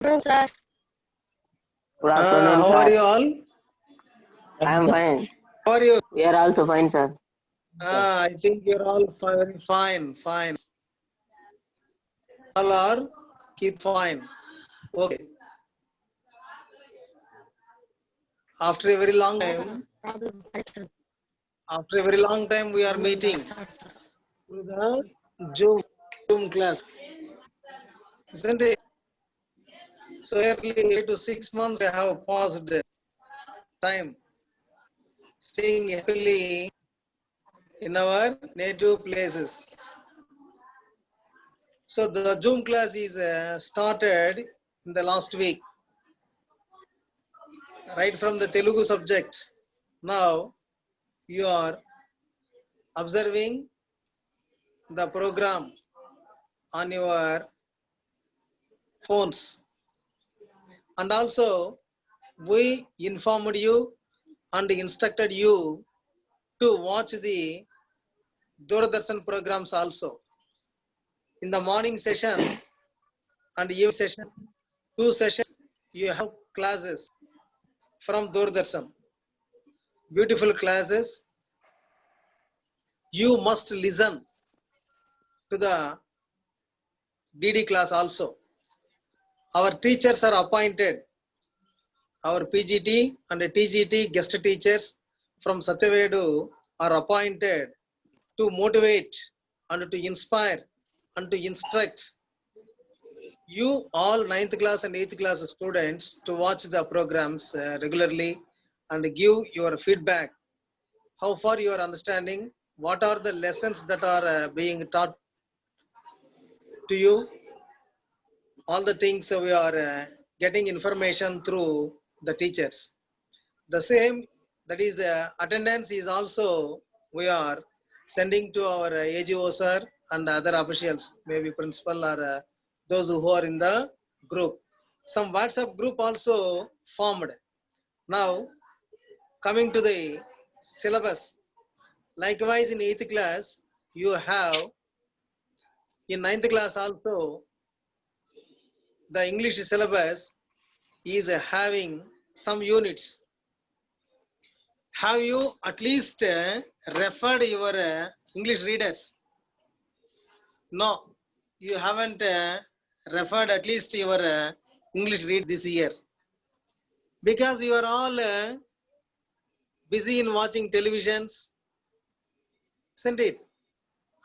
Afternoon, sir. Good afternoon, How are sir. you all? I am fine. How are you? We are also fine, sir. I think you're all very fine, fine. All are keep fine. Okay. After a very long time, we are meeting through the Zoom class, isn't it? So early 8 to 6 months, I have paused time, staying happily in our native places. So the Zoom class is started in the last week, right from the Telugu subject. Now you are observing the program on your phones, and also we informed you and instructed you to watch the Doordarshan programs also. In the morning session and evening session, 2 sessions, you have classes from Doordarshan. Beautiful classes. You must listen to the DD class also. Our teachers are appointed. Our PGT and TGT guest teachers from Sathyavedu are appointed to motivate and to inspire and to instruct you all 9th class and 8th class students to watch the programs regularly and give your feedback. How far you are understanding? What are the lessons that are being taught to you? All the things we are getting information through the teachers. The same, that is the attendance is also we are sending to our AGO sir and other officials, maybe principal or those who are in the group. Some WhatsApp group also formed. Now coming to the syllabus, likewise in 8th class you have, in 9th class also the English syllabus is having some units. Have you at least referred your English readers? No, you haven't referred at least your English read this year, because you are all busy in watching televisions, isn't it?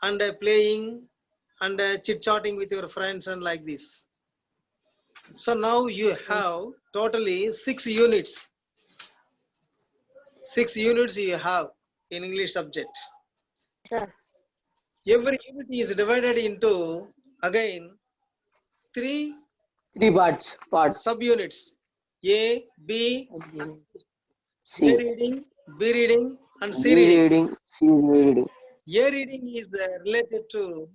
And playing and chit-chatting with your friends and like this. So now you have totally 6 units. 6 units you have in English subject. Sir. Every unit is divided into, again, 3 Parts. subunits: A, B, C. A reading, B reading, and C B reading. reading, C reading. A reading is related to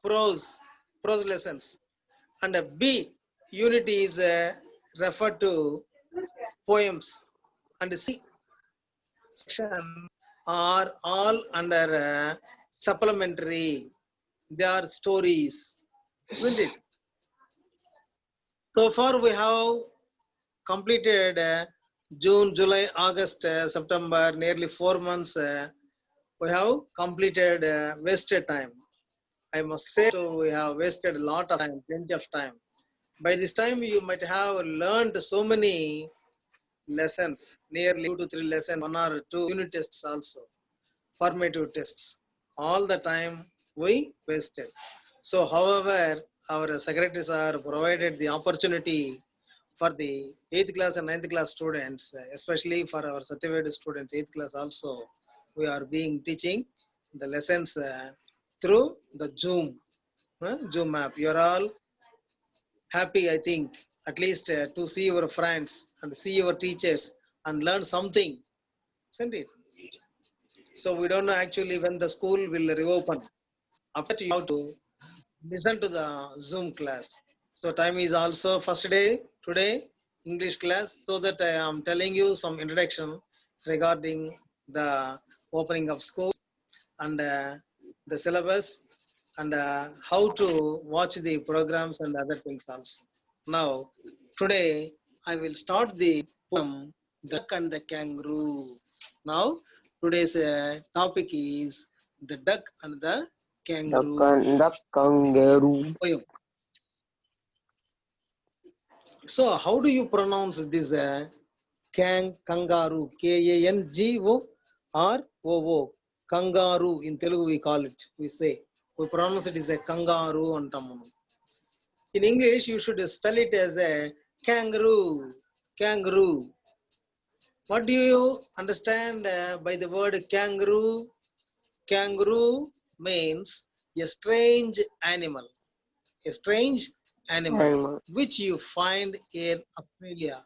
prose lessons, and a B unit is referred to poems, and C section are all under supplementary. They are stories, isn't it? So far we have completed June, July, August, September, nearly 4 months. We have completed wasted time. I must say, so we have wasted a lot of time, plenty of time. By this time, you might have learned so many lessons, nearly 2 to 3 lessons, 1 or 2 unit tests also, formative tests. All the time we wasted. So, however, our secretaries are provided the opportunity for the 8th class and 9th class students, especially for our Sathyavedu students, 8th class also, we are being teaching the lessons through the Zoom app. You are all happy, I think, at least to see your friends and see your teachers and learn something, isn't it? So we don't know actually when the school will reopen. After that, you have to listen to the Zoom class. So time is also first day today, English class, so that I am telling you some introduction regarding the opening of school and the syllabus and how to watch the programs and other things also. Now, today I will start the poem The Duck and the Kangaroo. Now, today's topic is The Duck and the Kangaroo The kangaroo. poem. So, how do you pronounce this kangaroo? K-A-N-G-O-R-O-O. Kangaroo. In Telugu we call it. We pronounce it as a kangaroo antamu. In English, you should spell it as a kangaroo. Kangaroo. What do you understand by the word kangaroo? Kangaroo means a strange animal. A strange animal which you find in Australia.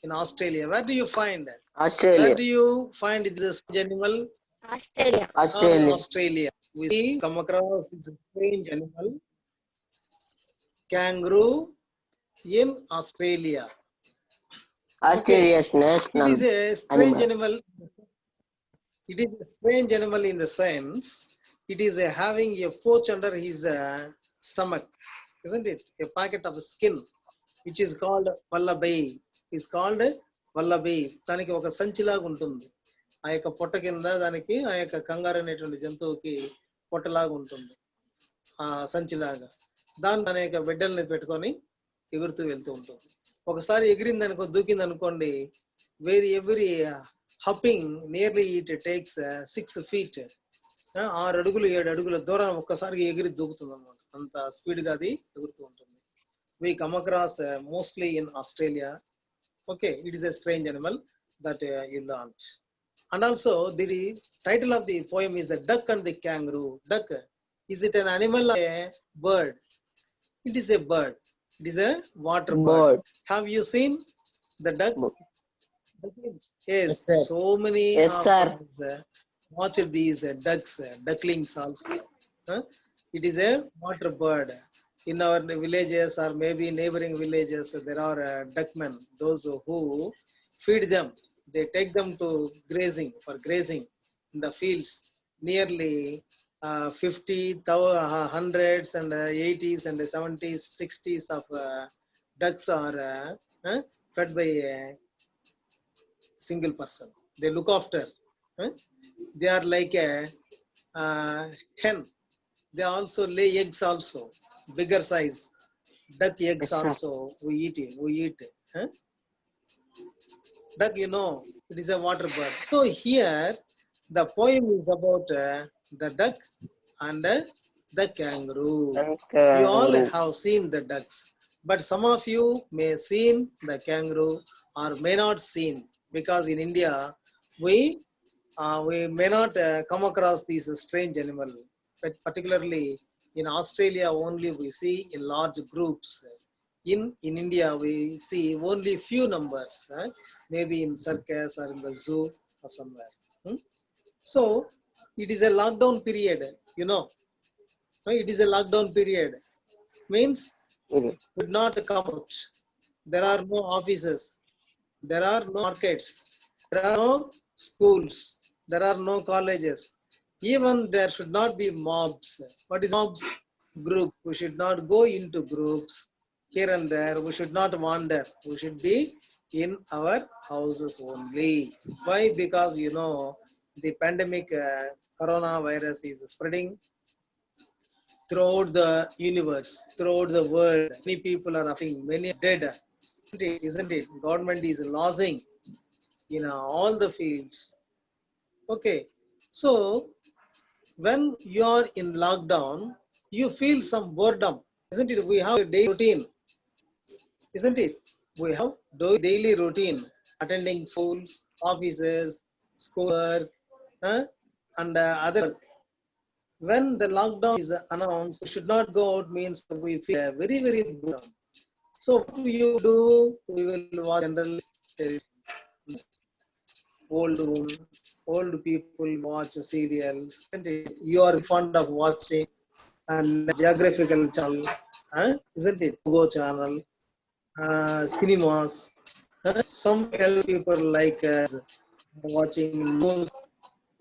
In Australia, where do you find? Where Australia. do you find this strange animal? Australia. In Australia. Australia. We come across this strange animal, kangaroo, in Australia. Australia's It national is a strange animal. animal. It is a strange animal in the sense it is having a pouch under his stomach, isn't it? A packet of skin, which is called wallaby. Is called wallaby. దానికి ఒక సంచిలాగా ఉంటుంది. ఆ యొక్క పొట్ట కింద దానికి ఆ యొక్క కంగారు అనేటువంటి జంతువుకి పొట్టలాగా ఉంటుంది. ఆ సంచిలాగా. దాన్ని అనేక బిడ్డల్ని పెట్టుకొని ఎగురుతూ వెళ్తూ ఉంటుంది. ఒకసారి ఎగిరింది అనుకో దూకింది అనుకోండి, every hopping nearly it takes 6 feet. 6 అడుగులు 7 అడుగుల దూరం ఒక్కసారిగా ఎగిరి దూకుతుంది అనమాట. అంత స్పీడ్ గా అది ఎగురుతూ ఉంటుంది. We come across mostly in Australia. Okay, it is a strange animal that you learned. And also the title of the poem is The Duck and the Kangaroo. Duck, is it an animal or a bird? It is a bird. It is a water bird. Have you seen the duck? Yes, sir. so many Yes, of sir. us watched these ducks, ducklings also. It is a water bird. In our villages or maybe neighboring villages, there are duckmen, those who feed them. They take them to grazing, for grazing in the fields. Nearly 50, hundreds and 80s and 70s, 60s of ducks are fed by a single person. They look after. They are like a hen. They also lay eggs also, bigger size. Duck eggs Yes, sir. also we eat it. Duck, it is a water bird. So here the poem is about the duck and the kangaroo. You all Kangaroo. have seen the ducks, but some of you may seen the kangaroo or may not seen, because in India we may not come across these strange animal, but particularly in Australia only we see in large groups. In India we see only few numbers, maybe in circus or in the zoo or somewhere. So it is a lockdown period, it is a lockdown period, means would not come out. There are no offices, there are no markets, there are no schools, there are no colleges. Even there should not be mobs. What is mobs? Group. We should not go into groups here and there. We should not wander. We should be in our houses only. Why? Because the pandemic coronavirus is spreading throughout the universe, throughout the world. Many people are affecting, many are dead. Isn't it? Government is losing in all the fields. Okay, so when you are in lockdown, you feel some boredom, isn't it? We have a daily routine, isn't it? We have daily routine, attending schools, offices, schoolwork, and other. When the lockdown is announced, we should not go out, means we feel very, very boredom. So what you do? We will watch generally old room, old people watch serials. You are fond of watching and geographical channel, isn't it? Go channel, cinemas. Some elder people like watching news,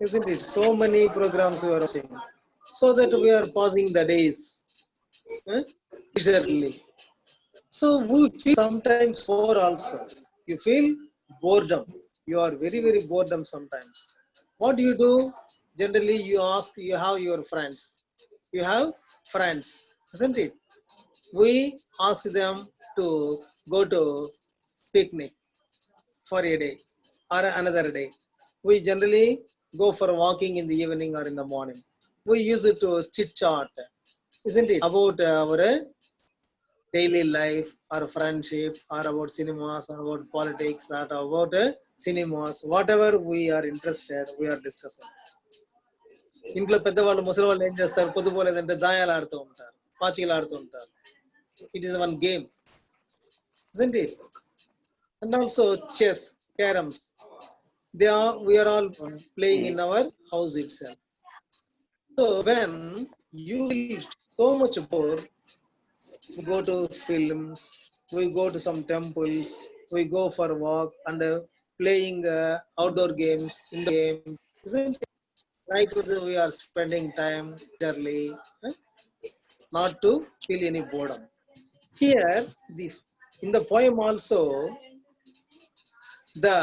isn't it? So many programs we are watching, so that we are passing the days leisurely. So we feel sometimes bored also. You feel boredom. You are very, very boredom sometimes. What do you do? Generally, you ask, you have your friends. You have friends, isn't it? We ask them to go to picnic for a day or another day. We generally go for walking in the evening or in the morning. We use it to chit chat, isn't it? About our daily life or friendship or about cinemas or about politics or about cinemas, whatever we are interested, we are discussing. ఇంట్లో పెద్దవాళ్ళు ముసలి వాళ్ళు ఏం చేస్తారు, పొద్దుపోలేదంటే దాయాలు ఆడుతూ ఉంటారు, పాచికలు ఆడుతూ ఉంటారు. It is one game, isn't it? And also chess, caroms. We are all playing in our house itself. So when you will so much bored, we go to films, we go to some temples, we go for a walk and playing outdoor games, indoor games, isn't it? Like we are spending time early, not to feel any boredom. Here, in the poem also, the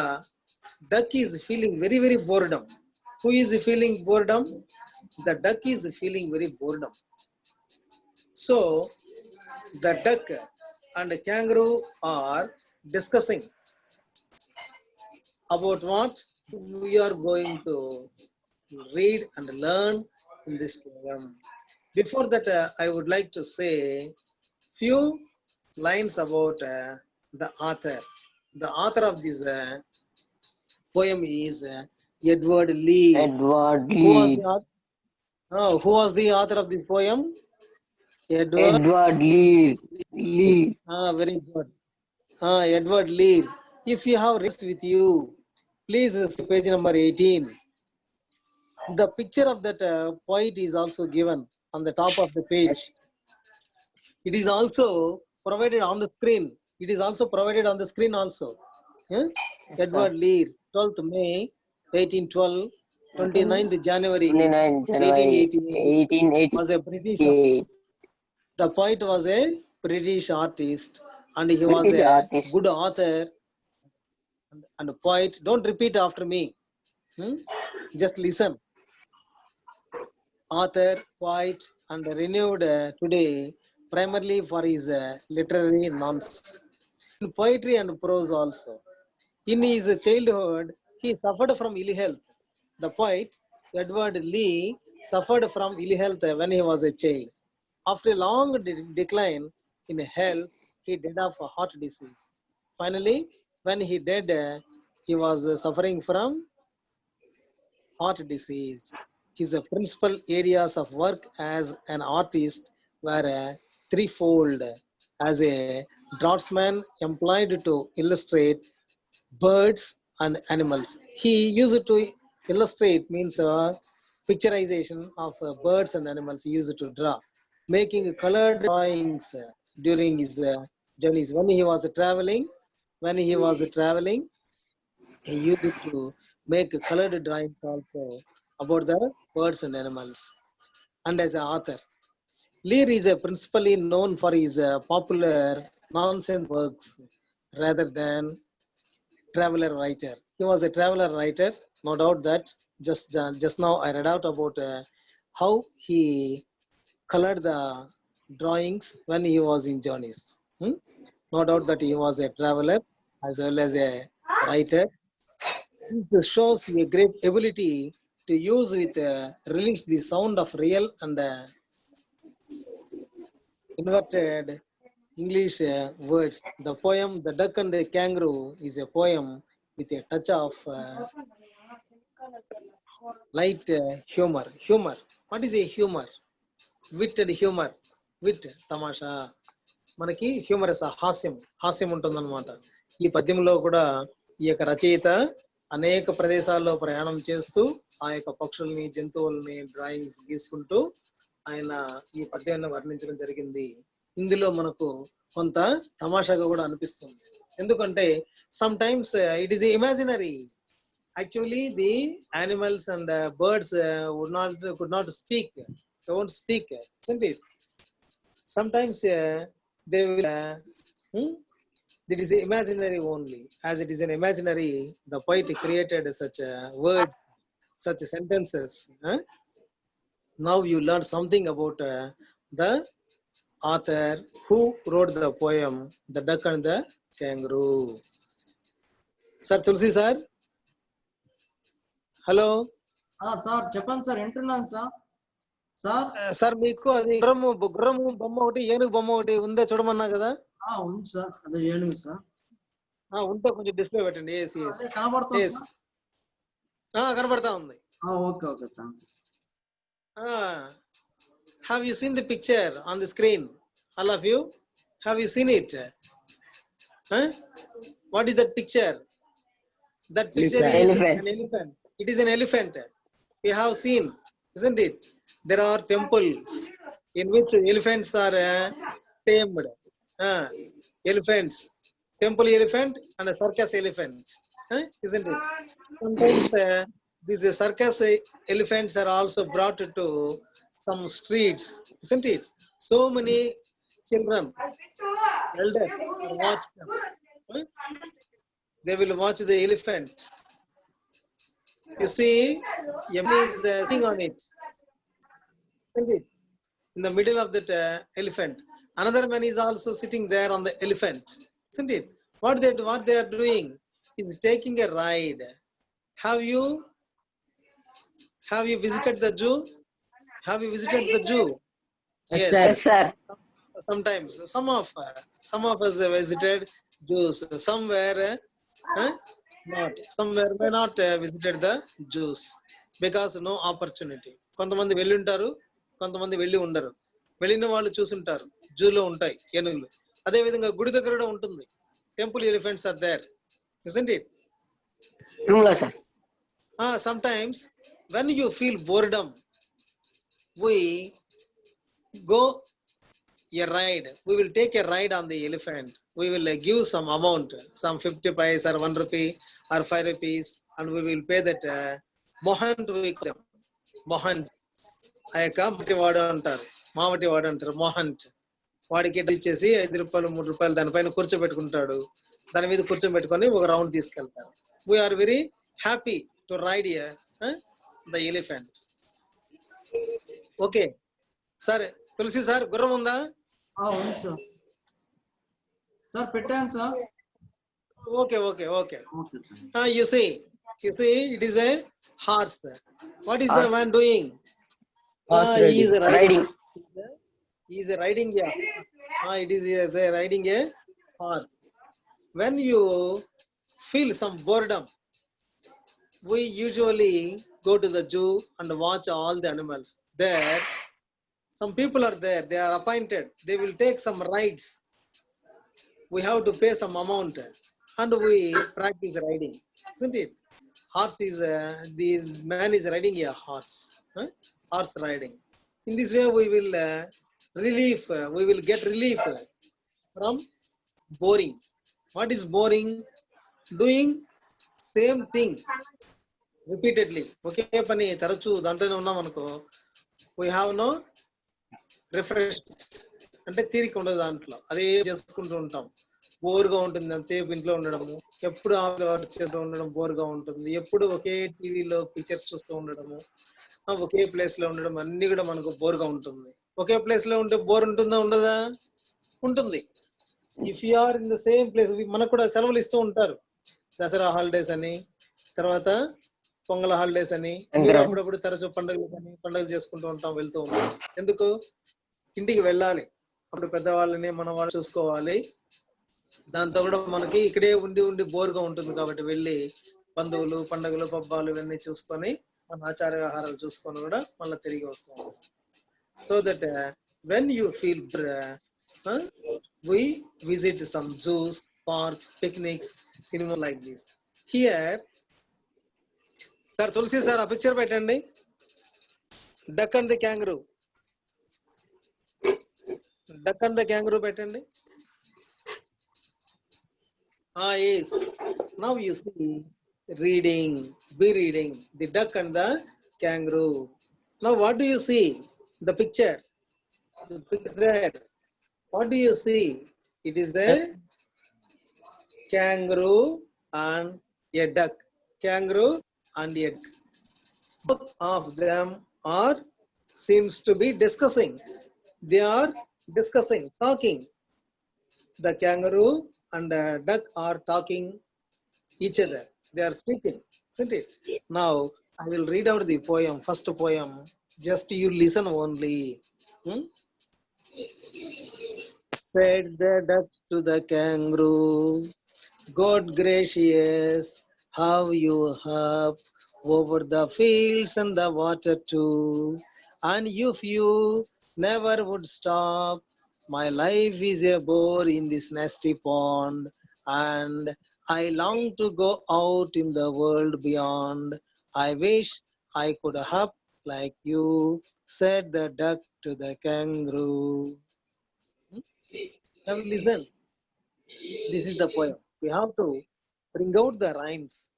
duck is feeling very, very boredom. Who is feeling boredom? The duck is feeling very boredom. So the duck and the kangaroo are discussing about what we are going to read and learn in this poem. Before that, I would like to say few lines about the author. The author of this poem is Edward Lear. Edward Who was the Lear. author? Who was the author of this poem? Edward. Edward Lear. Lear. Very good. Edward Lear. If you have read with you, please see page number 18. The picture of that poet is also given on the top of the page. It is also provided on the screen. It is also provided on the screen also. Yeah? Edward Lear, 12th May 1812, 29th January 29 January 1888, was a British. 1888. The poet was a British artist and he was British a artist. good author and a poet. Don't repeat after me. Just listen. Author, poet, and renewed today primarily for his literary nonsense. In poetry and prose also. In his childhood, he suffered from ill health. The poet, Edward Lear, suffered from ill health when he was a child. After a long decline in health, he died of heart disease. Finally, when he died, he was suffering from heart disease. His principal areas of work as an artist were threefold. As a draftsman employed to illustrate birds and animals. He used to illustrate, means picturization of birds and animals. He used to draw, making colored drawings during his journeys. When he was traveling, he used to make colored drawings also about the birds and animals. And as an author, Lear is principally known for his popular nonsense works rather than traveler writer. He was a traveler writer, no doubt that. Just now I read out about how he colored the drawings when he was in journeys. No doubt that he was a traveler as well as a writer. This shows a great ability to use with release the sound of real and inverted English words. The poem "The Duck and the Kangaroo" is a poem with a touch of light humor. Humor. What is a humor? Wit and humor. Wit, tamasha. మనకి humorous హాస్యం ఉంటుందన్నమాట. ఈ పద్యంలో కూడా ఈ యొక్క రచయిత అనేక ప్రదేశాల్లో ప్రయాణం చేస్తూ ఆ యొక్క పక్షుల్ని, జంతువుల్ని డ్రాయింగ్స్ గీసుకుంటూ ఆయన ఈ పద్యాన్ని వర్ణించడం జరిగింది. ఇందులో మనకు కొంత తమాషాగా కూడా అనిపిస్తుంది. ఎందుకంటే some times it is imaginary. Actually, the animals and birds could not speak. They won't speak, isn't it? Sometimes they will Hmm? It is imaginary only. As it is an imaginary, the poet created such words, such sentences. Now you learn something about the author who wrote the poem, The Duck and the Kangaroo. Sir Tulsi sir, hello. Sir చెప్పండి sir, వింటున్నాను sir. Sir sir మీకు అది గుర్రము బొమ్మ ఒకటి ఏనుగు బొమ్మ ఒకటి ఉందే చూడమన్నా కదా. ఉంది సార్, అదే ఏనుగు సార్. ఉంటే కొంచెం డిస్ప్లే పెట్టండి. అదే కనబడుతుంది సార్. కనబడతా ఉంది. Okay okay, thank you. Have you seen the picture on the screen? All of you, have you seen it? What is that picture? That picture is an elephant. It is an elephant. We have seen, isn't it? There are temples in which elephants are tamed. Elephants, temple elephant and a circus elephant, isn't it? Sometimes these circus elephants are also brought to some streets, isn't it? So many children, elders are watch them. They will watch the elephant. You see, Yamini is sitting on it, isn't it? In the middle of that elephant. Another man is also sitting there on the elephant, isn't it? What they are doing is taking a ride. Have you visited the zoo? Have you visited the zoo? Yes, sir. Sometimes some of us have visited zoos. Somewhere not. Somewhere may not visited the zoos because no opportunity. కొంతమంది వెళ్ళి ఉంటారు, కొంతమంది వెళ్ళి ఉండరు. వెళ్ళిన వాళ్ళు చూసుంటారు, జూలో ఉంటాయి ఏనుగులు. అదే విధంగా గుడి దగ్గర కూడా ఉంటుంది. Temple elephants are there, isn't it? Sometimes when you feel boredom, we go a ride. We will take a ride on the elephant. We will give some amount, some 50 paise or 1 rupee or 5 rupees, and we will pay that mohant. We call them mohant. ayaka mati vaadu antaru, మామటి వాడు అంటారు, మోహంట్. వాడికి ఇచ్చేసి 5 రూపాయలు 3 రూపాయలు దానిపైన కూర్చోబెట్టుకుంటాడు. దాని మీద కూర్చోబెట్టుకొని ఒక రౌండ్ తీసుకెళ్తారు. We are very happy to ride the elephant. Okay sir, Tulasi sir గుర్రం ఉందా? ఉంది సార్. సార్ పెట్టాను sir. Okay okay okay. You see it is a horse. What is the man doing? He is riding. He is riding it is riding a horse. When you feel some boredom, we usually go to the zoo and watch all the animals. There some people are there, they are appointed, they will take some rides. We have to pay some amount and we practice riding, isn't it? Horse is this man is riding a horse, horse riding. In this way we will we will get relief from boring. What is boring? Doing same thing repeatedly. ఒకే పని తరచూ దాంట్లోనే ఉన్నాం అనుకో, we have no refreshment, అంటే తీరిక ఉండదు దాంట్లో. అదే చేసుకుంటూ ఉంటాం, బోర్గా ఉంటుంది. అంతసేపు ఇంట్లో ఉండడము, ఎప్పుడు చేస్తూ ఉండడం బోర్గా ఉంటుంది. ఎప్పుడు ఒకే టీవీలో పిక్చర్స్ చూస్తూ ఉండడము, ఒకే ప్లేస్ లో ఉండడం, అన్ని కూడా మనకు బోర్గా ఉంటుంది. ఒకే ప్లేస్ లో ఉంటే బోర్ ఉంటుందా? ఉండదా? ఉంటుంది. If you are in the same place, మనకు కూడా సెలవులు ఇస్తూ ఉంటారు, దసరా హాలిడేస్ అని, తర్వాత పొంగల్ హాలిడేస్ అని. మీరు అప్పుడప్పుడు తరచూ పండుగలు చేసుకుంటూ ఉంటాం, వెళ్తూ ఉంటాం. ఎందుకు? ఇంటికి వెళ్ళాలి, అప్పుడు పెద్దవాళ్ళని మన వాళ్ళు చూసుకోవాలి. దాంతో కూడా మనకి ఇక్కడే ఉండి బోర్గా ఉంటుంది కాబట్టి వెళ్ళి బంధువులు, పండుగలు, పబ్బాలు ఇవన్నీ చూసుకొని మన ఆచార వ్యవహారాలు చూసుకొని కూడా మళ్ళీ తిరిగి వస్తూ ఉంటాం. So that when you feel we visit some zoos, parks, picnics, cinema like this. Here, sir, Tulsi sir, a picture పెట్టండి. Duck and the kangaroo. Duck and the kangaroo పెట్టండి. Yes. Now you see reading, be reading, the duck and the kangaroo. Now what do you see? The picture. The picture there. What do you see? It is a kangaroo and a duck. Kangaroo and a duck. Both of them are seems to be discussing. They are discussing, talking. The kangaroo and the duck are talking each other. They are speaking, isn't it? Now I will read out the poem, first poem. Just you listen only. Hmm? Said the duck to the kangaroo, God gracious, how you hop over the fields and the water too. And if you never would stop, my life is a bore in this nasty pond. And I long to go out in the world beyond. I wish I could hop like you, said the duck to the kangaroo. Now listen, this is the poem. We have to bring out the rhymes.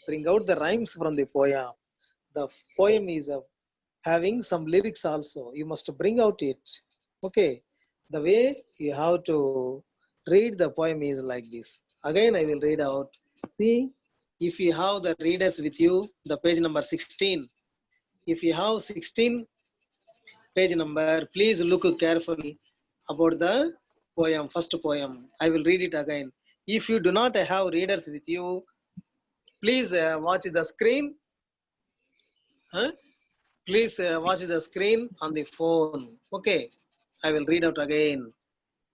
Bring out the rhymes from the poem. The poem is having some lyrics also. You must bring out it. Okay. The way you have to read the poem is like this. Again, I will read out. See, if you have the readers with you, the page number 16. If you have 16 page number, please look carefully about the poem, first poem. I will read it again. If you do not have readers with you, please watch the screen. Huh? Please watch the screen on the phone. Okay, I will read out again.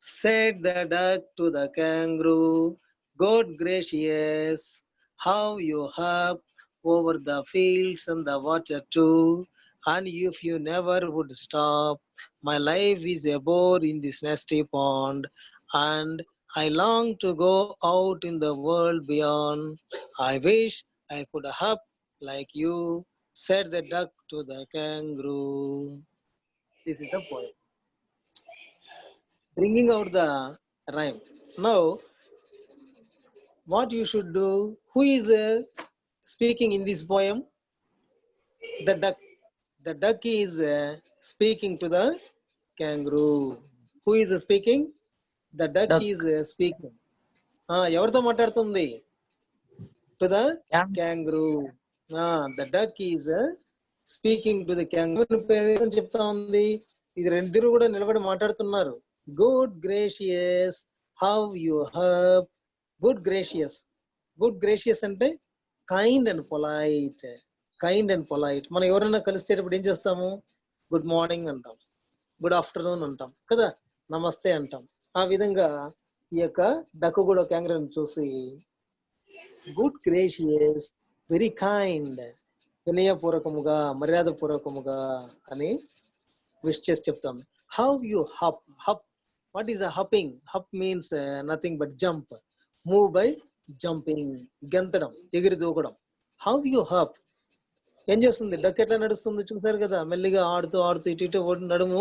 Said the duck to the kangaroo, God gracious, how you hop over the fields and the water too. And if you never would stop, my life is a bore in this nasty pond. And I long to go out in the world beyond. I wish I could hop like you, said the duck to the kangaroo. This is the poem. Bringing out the rhyme. Now, what you should do? Who is speaking in this poem? The duck. The duck is speaking to the kangaroo. Who is speaking? The duck Duck. is speaking. ఎవరితో మాట్లాడుతుంది? To the kangaroo. The duck is speaking to the kangaroo. ఏమని చెప్తా ఉంది? ఇది రెండిరు కూడా నిలబడి మాట్లాడుతున్నారు. Good gracious, how you have. Good gracious. Good gracious అంటే kind and polite. Kind and polite. మనం ఎవరైనా కలిసేటప్పుడు ఏం చేస్తాము? గుడ్ మార్నింగ్ అంటాం, గుడ్ ఆఫ్టర్నూన్ అంటాం కదా, నమస్తే అంటాం. ఆ విధంగా ఈ యొక్క డక్కు కూడా క్యాంగరూని చూసి గుడ్ గ్రేషియస్, వెరీ కైండ్, వినయపూర్వకముగా, మర్యాదపూర్వకముగా అని విష్ చేసి చెప్తాం. How you hop. Hop, what is a hopping? Hop means nothing but jump. Move by jumping, గెంతడం, ఎగిరి దూకడం. How you hop. ఏం చేస్తుంది? డక్ ఎట్లా నడుస్తుంది చూసారు కదా, మెల్లిగా ఆడుతూ ఆడుతూ ఇటు ఇటు నడుము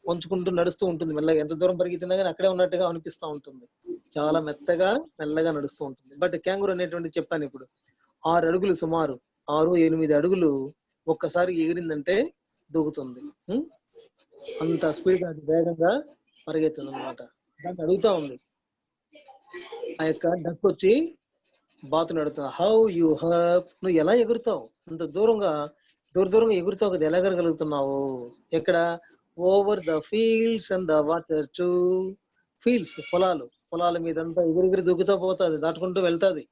వంచుకుంటూ నడుస్తూ ఉంటుంది. మెల్లగా ఎంత దూరం పరిగెత్తినా కానీ అక్కడే ఉన్నట్టుగా అనిపిస్తూ ఉంటుంది. చాలా మెత్తగా మెల్లగా నడుస్తూ ఉంటుంది. బట్ క్యాంగరూ అనేటువంటి చెప్పాను ఇప్పుడు 6 అడుగులు, సుమారు 6-8 అడుగులు ఒక్కసారి ఎగిరిందంటే దూకుతుంది. అంత స్పీడ్, అది వేగంగా పరిగెత్తుంది అనమాట. దాన్ని అడుగుతా ఉంది. ఆ యొక్క డక్ వచ్చి బాతుని అడుగుతుంది, హౌ యు హప్. నువ్వు ఎలా ఎగురుతావు? అంత దూరంగా దూరంగా ఎగురుతావు కదా, ఎలా ఎగరగలుగుతున్నావు? ఎక్కడ? Over the fields and the water to. Fields, పొలాలు, పొలాల మీద అంతా ఎగిరి దూకుతా పోతుంది, దాటుకుంటూ వెళ్తాది.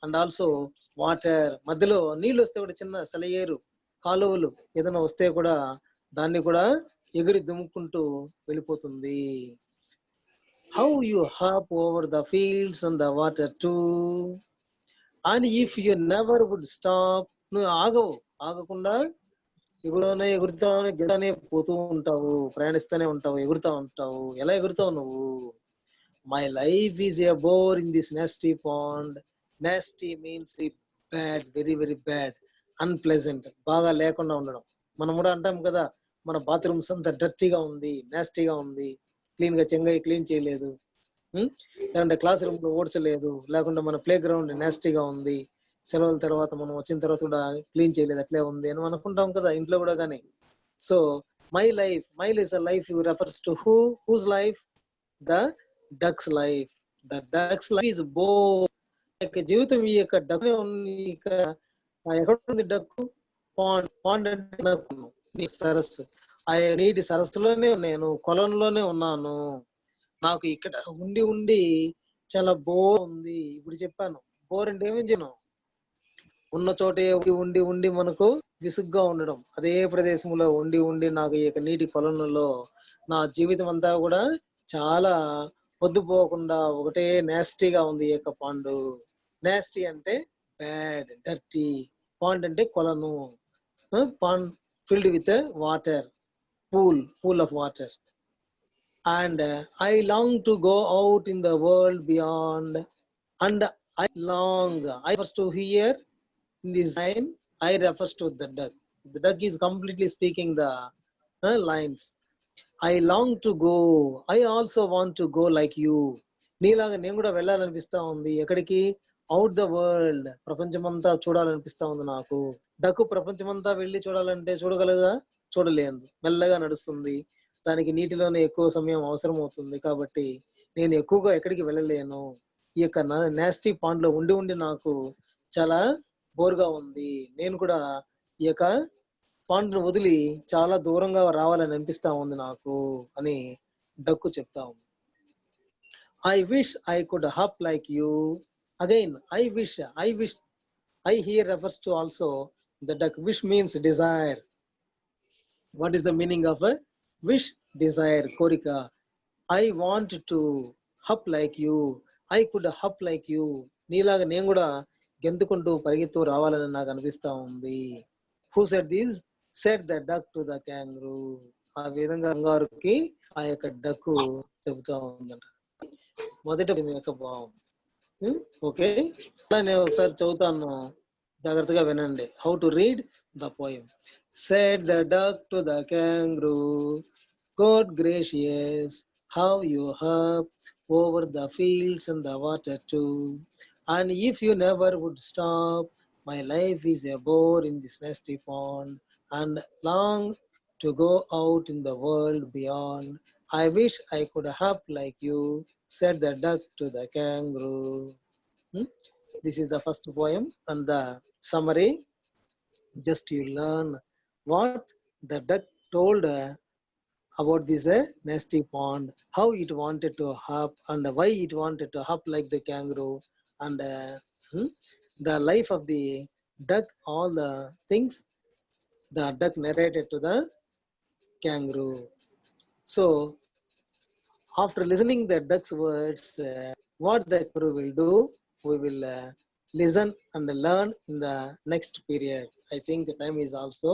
అండ్ ఆల్సో వాటర్, మధ్యలో నీళ్ళు వస్తే కూడా, చిన్న సెలయేరు, కాలువలు ఏదైనా వస్తే కూడా దాన్ని కూడా ఎగిరి దుమ్ముకుంటూ వెళ్ళిపోతుంది. How you hop over the fields and the water too. And if you never would stop. నువ్వు ఆగవు, ఆగకుండా ఎగురుతానే పోతూ ఉంటావు, ప్రయాణిస్తూనే ఉంటావు, ఎగురుతా ఉంటావు. ఎలా ఎగురుతావు నువ్వు? My life is a bore in this nasty pond. Nasty means bad, very very bad. Unpleasant, బాగా లేకుండా ఉండడం. మనం కూడా అంటాం కదా, మన బాత్రూమ్స్ అంతా డర్టీగా ఉంది, నాస్టీగా ఉంది, క్లీన్ గా చెంగయ్య క్లీన్ చేయలేదు, లేకుంటే క్లాస్ రూమ్ లో ఓడ్చలేదు, లేకుంటే మన ప్లే గ్రౌండ్ నాస్టీగా ఉంది, సెలవుల తర్వాత మనం వచ్చిన తర్వాత కూడా క్లీన్ చేయలేదు, అట్లే ఉంది అని అనుకుంటాం కదా, ఇంట్లో కూడా కానీ. So my life, my is a life refers to whose life? The duck's life. The duck's life is bored. జీవితం ఈ యొక్క డక్కు ఎక్కడ ఉంది డక్కు? పాండ్ అంటే సరస్సు. ఆ నీటి సరస్సులోనే నేను కొలంలోనే ఉన్నాను. నాకు ఇక్కడ ఉండి ఉండి చాలా బోర్ ఉంది. ఇప్పుడు చెప్పాను బోర్ అంటే ఏమేం చేయను, ఉన్న చోటే ఉండి ఉండి మనకు విసుగ్గా ఉండడం. అదే ప్రదేశంలో ఉండి ఉండి నాకు ఈ యొక్క నీటి కొలనులో నా జీవితం అంతా కూడా చాలా పొద్దుపోకుండా ఒకటే నేస్టీగా ఉంది ఈ యొక్క పాండు. నేస్టీ అంటే బ్యాడ్, డర్టీ. పాండ్ అంటే కొలను. Pond filled with water, pool of water. And I long to go out in the world beyond. And I refers to here in this line. I refers to the duck. The duck is completely speaking the lines. I long to go. I also want to go like you. నీలాగా నేను కూడా వెళ్ళాలనిపిస్తా ఉంది. ఎక్కడికి? Out the world. ప్రపంచమంతా చూడాలనిపిస్తా ఉంది నాకు. Duck ప్రపంచమంతా వెళ్ళి చూడాలంటే చూడగలదా? చూడలేదు. మెల్లగా నడుస్తుంది. దానికి నీటిలోనే ఎక్కువ సమయం అవసరం అవుతుంది. కాబట్టి నేను ఎక్కువగా ఎక్కడికి వెళ్ళలేను. ఈ యొక్క నాస్టీ పాండ్ లో ఉండి ఉండి నాకు చాలా బోర్గా ఉంది. నేను కూడా ఈ యొక్క పాండ్ను వదిలి చాలా దూరంగా రావాలని అనిపిస్తా ఉంది నాకు అని డక్కు చెప్తా ఉంది. I wish I could hop like you. Again, I wish. I here refers to also the duck. Wish means desire. What is the meaning of a wish? Desire, korika. I want to hop like you. I could hop like you. నీలాగా నేను కూడా గెంతుకుంటూ పరిగెత్తు రావాలని నాకు అనిపిస్తా ఉంది. Who said this? Said the duck to the kangaroo. ఆ విధంగా కంగారుకి ఆ యొక్క డక్కు చెబుతా ఉందంట. మొదట యొక్క భావం. ఓకే, నేను ఒకసారి చదువుతాను, జాగ్రత్తగా వినండి. How to read the poem. Said the duck to the kangaroo, God gracious, how you hop over the fields and the water too. And if you never would stop, my life is a bore in this nasty pond, and long to go out in the world beyond. I wish I could hop like you, said the duck to the kangaroo. This is the first poem, and the summary. Just you learn what the duck told about this nasty pond, how it wanted to hop, and why it wanted to hop like the kangaroo, and the life of the duck, all the things the duck narrated to the kangaroo. So after listening the duck's words, what the kangaroo will do, we will listen and learn in the next period. I think the time is also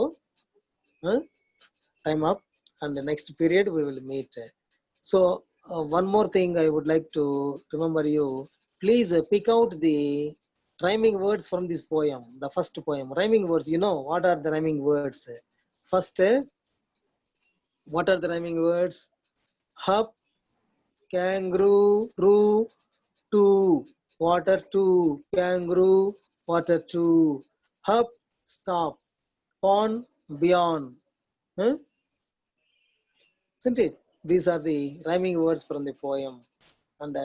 time up, and the next period we will meet. So one more thing I would like to remember you. Please pick out the rhyming words from this poem. The first poem, rhyming words. You know what are the rhyming words? First, what are the rhyming words? Hop, kangaroo, roo, two, water two, kangaroo, water two, hop, stop, pond, beyond. Isn't it? These are the rhyming words from the poem. And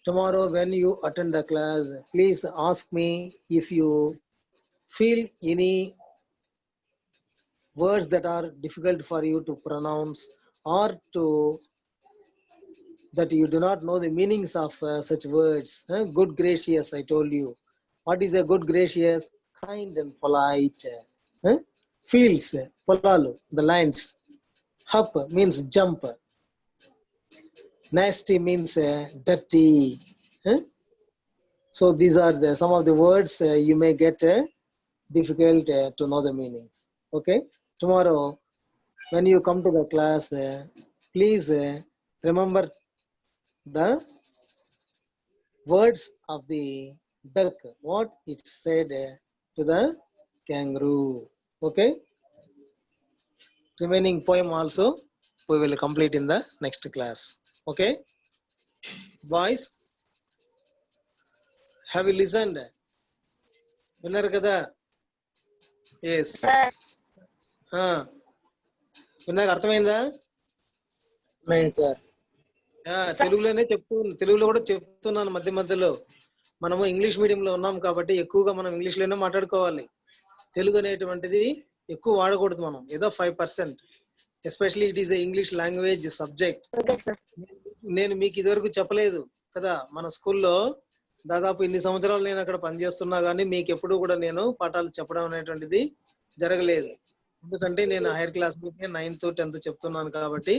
tomorrow when you attend the class, please ask me if you feel any words that are difficult for you to pronounce, or to that you do not know the meanings of such words. Good gracious, I told you. What is a good gracious? Kind and polite. Fields, polalu, the lines. Hop means jump. Nasty means dirty. So these are some of the words you may get difficult to know the meanings. Okay, tomorrow when you come to the class, please remember the words of the duck, what it said to the kangaroo. Okay, remaining poem also we will complete in the next class. Okay, boys, have you listened? విన్నారు కదా? Yes. విన్నాక అర్థమైందా? Sir తెలుగులో కూడా చెప్తున్నాను మధ్య మధ్యలో. మనము ఇంగ్లీష్ మీడియంలో ఉన్నాం కాబట్టి ఎక్కువగా మనం ఇంగ్లీష్ లోనే మాట్లాడుకోవాలి. తెలుగు అనేటువంటిది ఎక్కువ వాడకూడదు మనం, ఏదో 5%. Especially it is a English language subject. నేను మీకు ఇదివరకు చెప్పలేదు కదా, మన స్కూల్లో దాదాపు ఇన్ని సంవత్సరాలు నేను అక్కడ పనిచేస్తున్నా కానీ మీకు ఎప్పుడు కూడా నేను పాఠాలు చెప్పడం అనేటువంటిది జరగలేదు. ఎందుకంటే నేను హైయర్ క్లాస్ 9th 10th చెప్తున్నాను కాబట్టి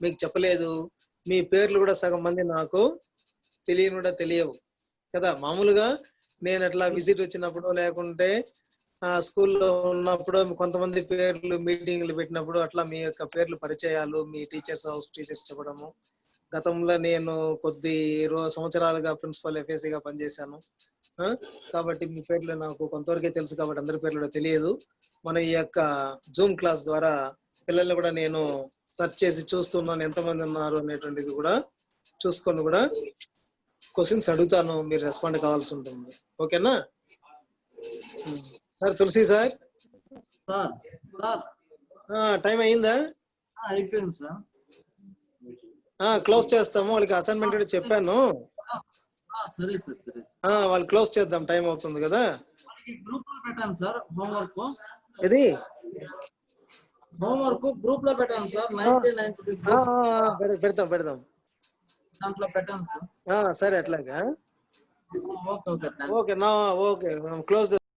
మీకు చెప్పలేదు. మీ పేర్లు కూడా సగం మంది నాకు తెలియవు కదా. మామూలుగా నేను అట్లా విజిట్ వచ్చినప్పుడు లేకుంటే స్కూల్లో ఉన్నప్పుడు కొంతమంది పేర్లు మీటింగ్లు పెట్టినప్పుడు అట్లా మీ యొక్క పేర్లు పరిచయాలు, మీ టీచర్స్, హౌస్ టీచర్స్ చెప్పడము. గతంలో నేను కొద్ది సంవత్సరాలుగా ప్రిన్సిపల్ ఎఫ్ఏసీగా పనిచేశాను కాబట్టి మీ పేర్లు నాకు కొంతవరకే తెలుసు కాబట్టి అందరి పేర్లు కూడా తెలియదు. మన ఈ యొక్క జూమ్ క్లాస్ ద్వారా పిల్లల్ని కూడా నేను సెర్చ్ చేసి చూస్తున్నాను ఎంతమంది ఉన్నారు అనేటువంటిది కూడా చూసుకొని కూడా క్వశ్చన్స్ అడుగుతాను, మీరు రెస్పాండ్ కావాల్సి ఉంటుంది. ఓకేనా సార్? తులసి సార్, టైం అయిందా? అయిపోయింది సార్. క్లోజ్ చేస్తాము. వాళ్ళకి అసైన్మెంట్ కూడా చెప్పాను. సరే సార్, సరే సార్. వాళ్ళు క్లోజ్ చేద్దాం, టైం అవుతుంది కదా. గ్రూప్ లో పెట్టాను సార్ హోంవర్క్. ఇది హోంవర్క్ గ్రూప్ లో పెట్టాను సార్. 9th పెడదాం దాంట్లో పెట్టాను సార్. సరే అట్లాగా. Okay okay close.